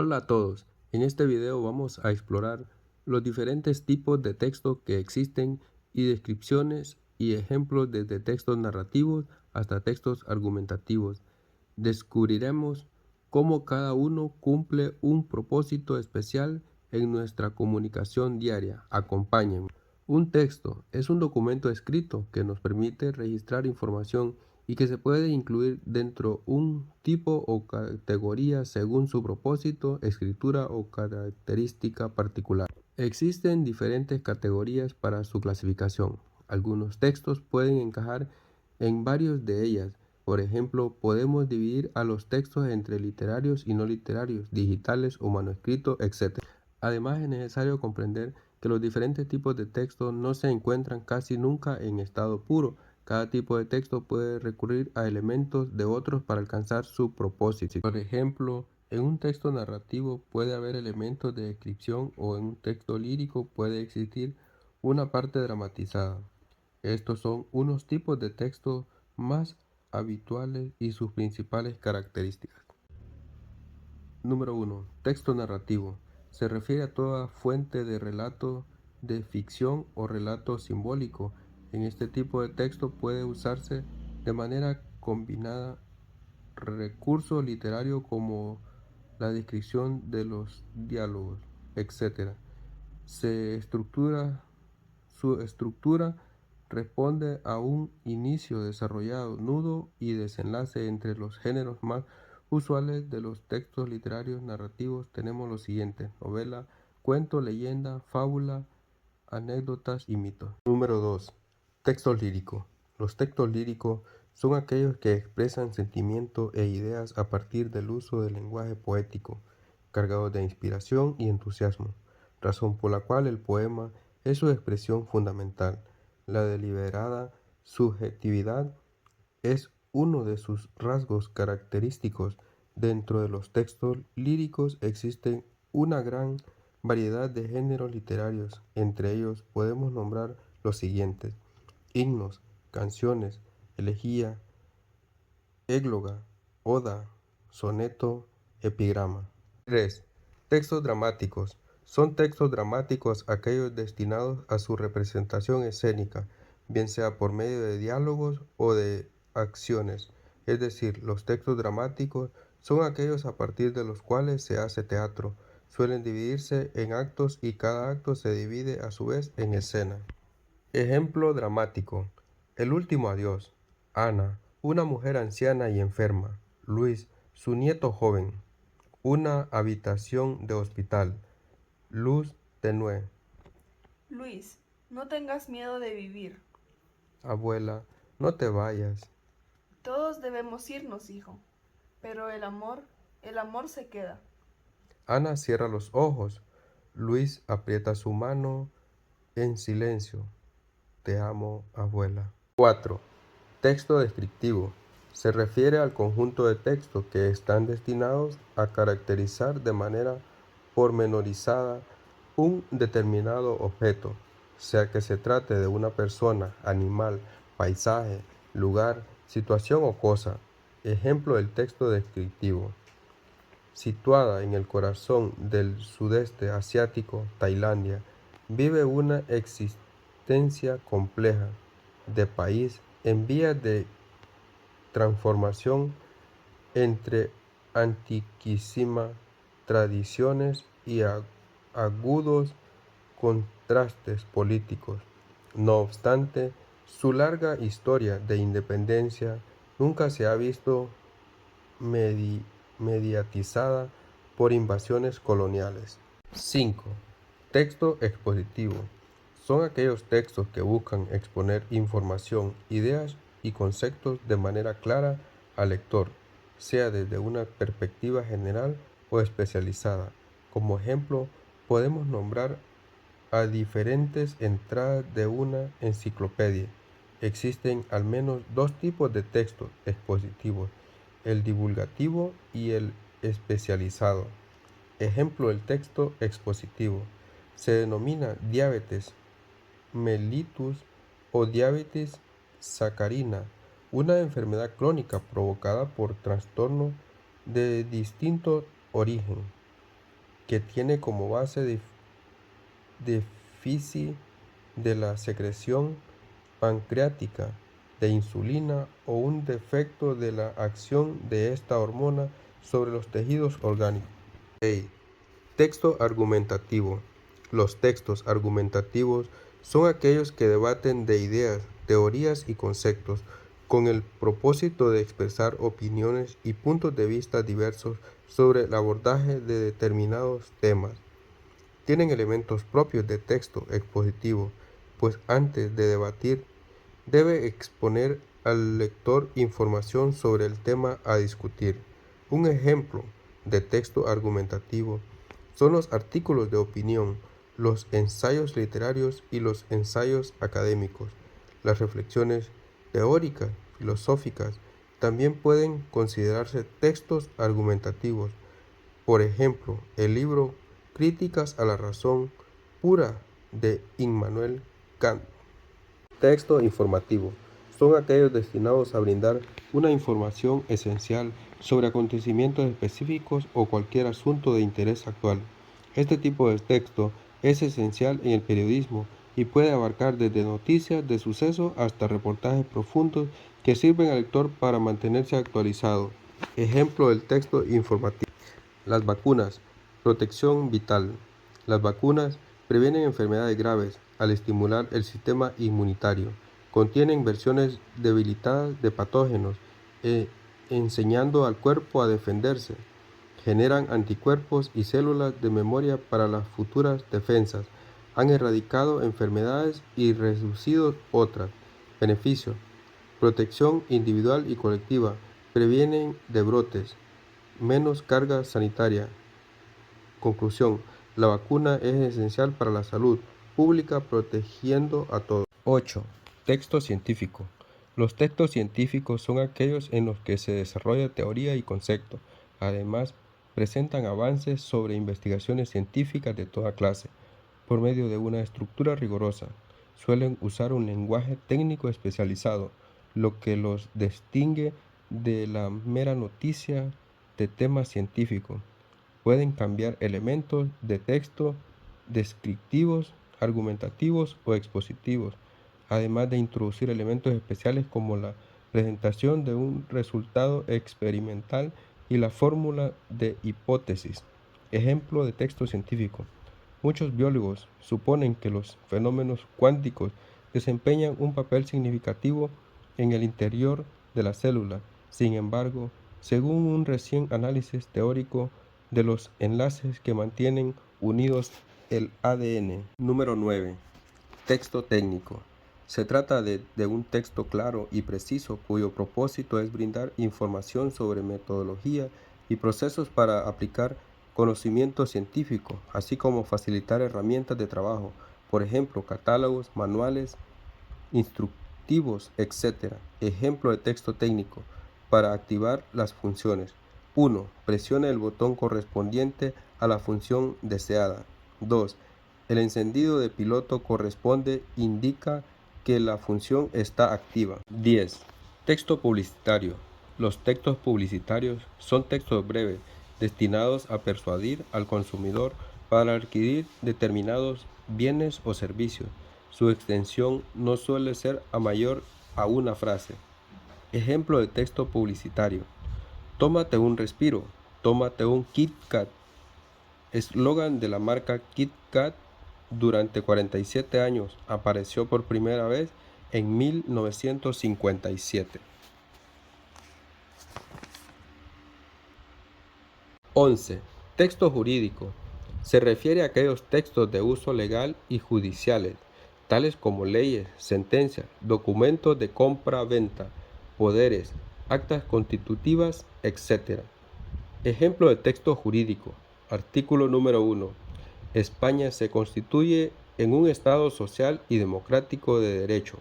Hola a todos, en este video vamos a explorar los diferentes tipos de texto que existen y descripciones y ejemplos desde textos narrativos hasta textos argumentativos. Descubriremos cómo cada uno cumple un propósito especial en nuestra comunicación diaria. Acompáñenme. Un texto es un documento escrito que nos permite registrar información y que se puede incluir dentro un tipo o categoría según su propósito, escritura o característica particular. Existen diferentes categorías para su clasificación. Algunos textos pueden encajar en varios de ellas. Por ejemplo, podemos dividir a los textos entre literarios y no literarios, digitales o manuscritos, etc. Además, es necesario comprender que los diferentes tipos de texto no se encuentran casi nunca en estado puro. Cada tipo de texto puede recurrir a elementos de otros para alcanzar su propósito. Por ejemplo, en un texto narrativo puede haber elementos de descripción o en un texto lírico puede existir una parte dramatizada. Estos son unos tipos de texto más habituales y sus principales características. Número 1. Texto narrativo. Se refiere a toda fuente de relato de ficción o relato simbólico. En este tipo de texto puede usarse de manera combinada recursos literarios como la descripción de los diálogos, etc. Su estructura responde a un inicio desarrollado, nudo y desenlace. Entre los géneros más usuales de los textos literarios narrativos tenemos los siguientes: novela, cuento, leyenda, fábula, anécdotas y mitos. Número 2. Texto lírico. Los textos líricos son aquellos que expresan sentimientos e ideas a partir del uso del lenguaje poético, cargados de inspiración y entusiasmo, razón por la cual el poema es su expresión fundamental. La deliberada subjetividad es uno de sus rasgos característicos. Dentro de los textos líricos existen una gran variedad de géneros literarios. Entre ellos podemos nombrar los siguientes: himnos, canciones, elegía, égloga, oda, soneto, epigrama. 3. Textos dramáticos. Son textos dramáticos aquellos destinados a su representación escénica, bien sea por medio de diálogos o de acciones. Es decir, los textos dramáticos son aquellos a partir de los cuales se hace teatro. Suelen dividirse en actos y cada acto se divide a su vez en escena. Ejemplo dramático: El último adiós. Ana, una mujer anciana y enferma. Luis, su nieto joven. Una habitación de hospital. Luz tenue. Luis, no tengas miedo de vivir. Abuela, no te vayas. Todos debemos irnos, hijo, pero el amor se queda. Ana cierra los ojos. Luis aprieta su mano en silencio. Te amo, abuela. 4. Texto descriptivo. Se refiere al conjunto de textos que están destinados a caracterizar de manera pormenorizada un determinado objeto, sea que se trate de una persona, animal, paisaje, lugar, situación o cosa. Ejemplo del texto descriptivo. Situada en el corazón del sudeste asiático, Tailandia, vive una existencia compleja de país en vías de transformación entre antiquísimas tradiciones y agudos contrastes políticos. No obstante, su larga historia de independencia nunca se ha visto mediatizada por invasiones coloniales. 5. Texto expositivo. Son aquellos textos que buscan exponer información, ideas y conceptos de manera clara al lector, sea desde una perspectiva general o especializada. Como ejemplo, podemos nombrar a diferentes entradas de una enciclopedia. Existen al menos dos tipos de textos expositivos: el divulgativo y el especializado. Ejemplo del texto expositivo: se denomina diabetes mellitus o diabetes sacarina, una enfermedad crónica provocada por trastorno de distinto origen. que tiene como base déficit de la secreción pancreática de insulina o un defecto de la acción de esta hormona sobre los tejidos orgánicos. Texto argumentativo. Los textos argumentativos son aquellos que debaten de ideas, teorías y conceptos con el propósito de expresar opiniones y puntos de vista diversos sobre el abordaje de determinados temas. Tienen elementos propios de texto expositivo, pues antes de debatir debe exponer al lector información sobre el tema a discutir. Un ejemplo de texto argumentativo son los artículos de opinión, los ensayos literarios y los ensayos académicos. Las reflexiones teóricas, filosóficas, también pueden considerarse textos argumentativos. Por ejemplo, el libro Críticas a la razón pura de Immanuel Kant. Texto informativo. Son aquellos destinados a brindar una información esencial sobre acontecimientos específicos o cualquier asunto de interés actual. Este tipo de texto es esencial en el periodismo y puede abarcar desde noticias de suceso hasta reportajes profundos que sirven al lector para mantenerse actualizado. Ejemplo del texto informativo. Las vacunas. Protección vital. Las vacunas previenen enfermedades graves al estimular el sistema inmunitario. Contienen versiones debilitadas de patógenos, enseñando al cuerpo a defenderse. Generan anticuerpos y células de memoria para las futuras defensas. Han erradicado enfermedades y reducido otras. Beneficios. Protección individual y colectiva. Previenen de brotes. Menos carga sanitaria. Conclusión. La vacuna es esencial para la salud pública protegiendo a todos. 8. Texto científico. Los textos científicos son aquellos en los que se desarrolla teoría y concepto. Además, presentan avances sobre investigaciones científicas de toda clase, por medio de una estructura rigurosa. Suelen usar un lenguaje técnico especializado, lo que los distingue de la mera noticia de temas científicos. Pueden cambiar elementos de texto descriptivos, argumentativos o expositivos, además de introducir elementos especiales como la presentación de un resultado experimental y la fórmula de hipótesis. Ejemplo de texto científico. Muchos biólogos suponen que los fenómenos cuánticos desempeñan un papel significativo en el interior de la célula. Sin embargo, según un recién análisis teórico de los enlaces que mantienen unidos el ADN. Número 9. Texto técnico. Se trata de un texto claro y preciso cuyo propósito es brindar información sobre metodología y procesos para aplicar conocimiento científico, así como facilitar herramientas de trabajo, por ejemplo, catálogos, manuales, instructivos, etc. Ejemplo de texto técnico. Para activar las funciones. 1. Presione el botón correspondiente a la función deseada. 2. El encendido de piloto corresponde indica que la función está activa. 10. Texto publicitario. Los textos publicitarios son textos breves destinados a persuadir al consumidor para adquirir determinados bienes o servicios. Su extensión no suele ser mayor a una frase. Ejemplo de texto publicitario. Tómate un respiro, tómate un Kit Kat. Eslogan de la marca Kit Kat durante 47 años. Apareció por primera vez en 1957. 11. Texto jurídico. Se refiere a aquellos textos de uso legal y judiciales, tales como leyes, sentencias, documentos de compra-venta, poderes, actas constitutivas, etc. Ejemplo de texto jurídico. Artículo número 1. España se constituye en un Estado social y democrático de derecho,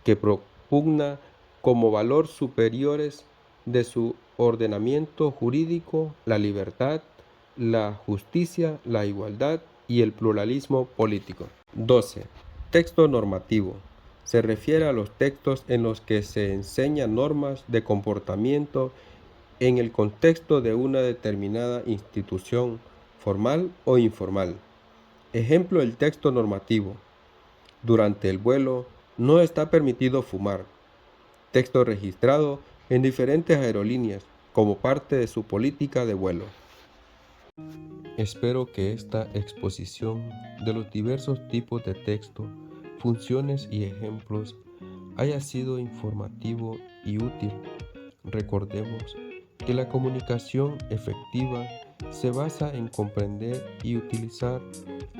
que propugna como valores superiores de su ordenamiento jurídico la libertad, la justicia, la igualdad y el pluralismo político. 12. Texto normativo. Se refiere a los textos en los que se enseñan normas de comportamiento en el contexto de una determinada institución, formal o informal. Ejemplo del texto normativo. Durante el vuelo no está permitido fumar. Texto registrado en diferentes aerolíneas como parte de su política de vuelo. Espero que esta exposición de los diversos tipos de texto, funciones y ejemplos haya sido informativo y útil. Recordemos que la comunicación efectiva se basa en comprender y utilizar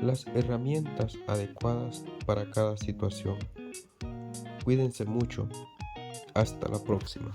las herramientas adecuadas para cada situación. Cuídense mucho. Hasta la próxima.